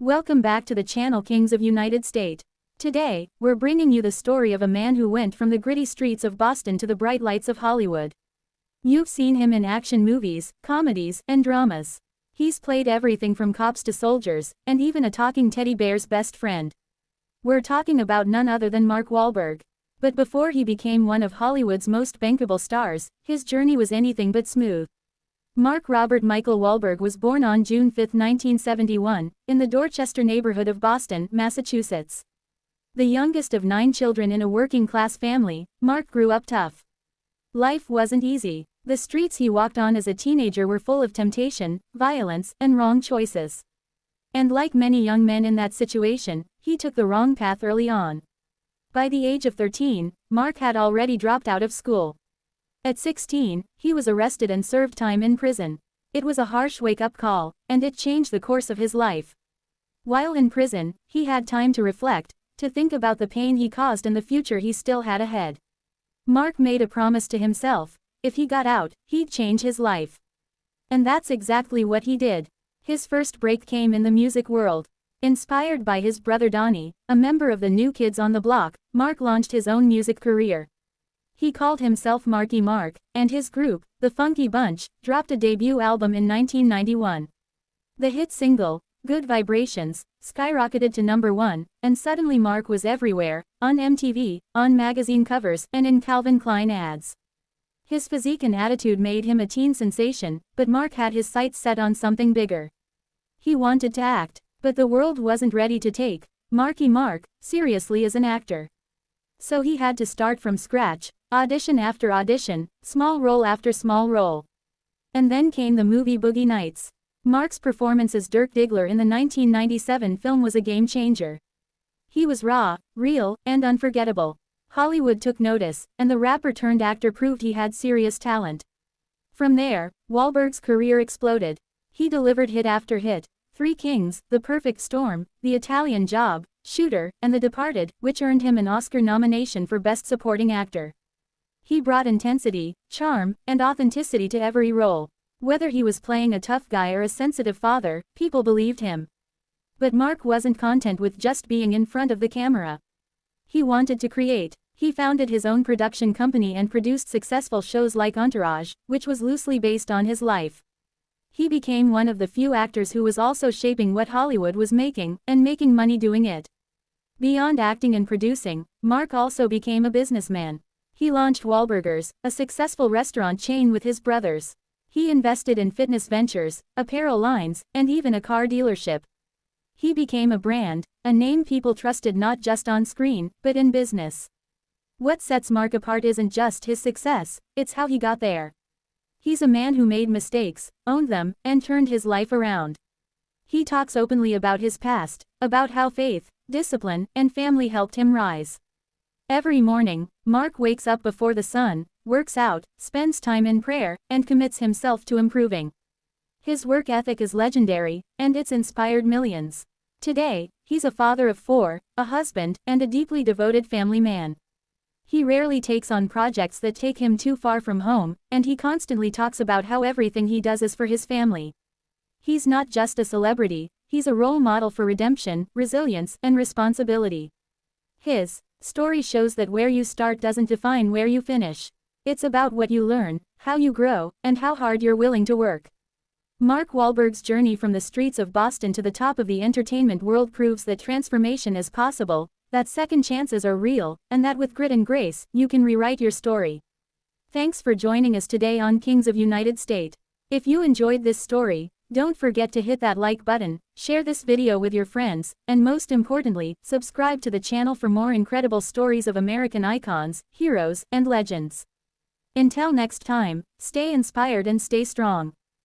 Welcome back to the channel Kings of United States. Today, we're bringing you the story of a man who went from the gritty streets of Boston to the bright lights of Hollywood. You've seen him in action movies, comedies, and dramas. He's played everything from cops to soldiers, and even a talking teddy bear's best friend. We're talking about none other than Mark Wahlberg. But before he became one of Hollywood's most bankable stars, his journey was anything but smooth. Mark Robert Michael Wahlberg was born on June 5, 1971, in the Dorchester neighborhood of Boston, Massachusetts. The youngest of 9 children in a working-class family, Mark grew up tough. Life wasn't easy. The streets he walked on as a teenager were full of temptation, violence, and wrong choices. And like many young men in that situation, he took the wrong path early on. By the age of 13, Mark had already dropped out of school. At 16, he was arrested and served time in prison. It was a harsh wake-up call, and it changed the course of his life. While in prison, he had time to reflect, to think about the pain he caused and the future he still had ahead. Mark made a promise to himself: if he got out, he'd change his life. And that's exactly what he did. His first break came in the music world. Inspired by his brother Donnie, a member of the New Kids on the Block, Mark launched his own music career. He called himself Marky Mark, and his group, The Funky Bunch, dropped a debut album in 1991. The hit single, Good Vibrations, skyrocketed to #1, and suddenly Mark was everywhere, on MTV, on magazine covers, and in Calvin Klein ads. His physique and attitude made him a teen sensation, but Mark had his sights set on something bigger. He wanted to act, but the world wasn't ready to take Marky Mark seriously as an actor. So he had to start from scratch, audition after audition, small role after small role. And then came the movie Boogie Nights. Mark's performance as Dirk Diggler in the 1997 film was a game-changer. He was raw, real, and unforgettable. Hollywood took notice, and the rapper-turned-actor proved he had serious talent. From there, Wahlberg's career exploded. He delivered hit after hit: Three Kings, The Perfect Storm, The Italian Job, Shooter, and The Departed, which earned him an Oscar nomination for Best Supporting Actor. He brought intensity, charm, and authenticity to every role. Whether he was playing a tough guy or a sensitive father, people believed him. But Mark wasn't content with just being in front of the camera. He wanted to create. He founded his own production company and produced successful shows like Entourage, which was loosely based on his life. He became one of the few actors who was also shaping what Hollywood was making, and making money doing it. Beyond acting and producing, Mark also became a businessman. He launched Wahlburgers, a successful restaurant chain with his brothers. He invested in fitness ventures, apparel lines, and even a car dealership. He became a brand, a name people trusted not just on screen, but in business. What sets Mark apart isn't just his success, it's how he got there. He's a man who made mistakes, owned them, and turned his life around. He talks openly about his past, about how faith, discipline, and family helped him rise. Every morning, Mark wakes up before the sun, works out, spends time in prayer, and commits himself to improving. His work ethic is legendary, and it's inspired millions. Today, he's a father of 4, a husband, and a deeply devoted family man. He rarely takes on projects that take him too far from home, and he constantly talks about how everything he does is for his family. He's not just a celebrity, he's a role model for redemption, resilience, and responsibility. His story shows that where you start doesn't define where you finish. It's about what you learn, how you grow, and how hard you're willing to work. Mark Wahlberg's journey from the streets of Boston to the top of the entertainment world proves that transformation is possible, that second chances are real, and that with grit and grace, you can rewrite your story. Thanks for joining us today on Kings of United States. If you enjoyed this story, don't forget to hit that like button, share this video with your friends, and most importantly, subscribe to the channel for more incredible stories of American icons, heroes, and legends. Until next time, stay inspired and stay strong.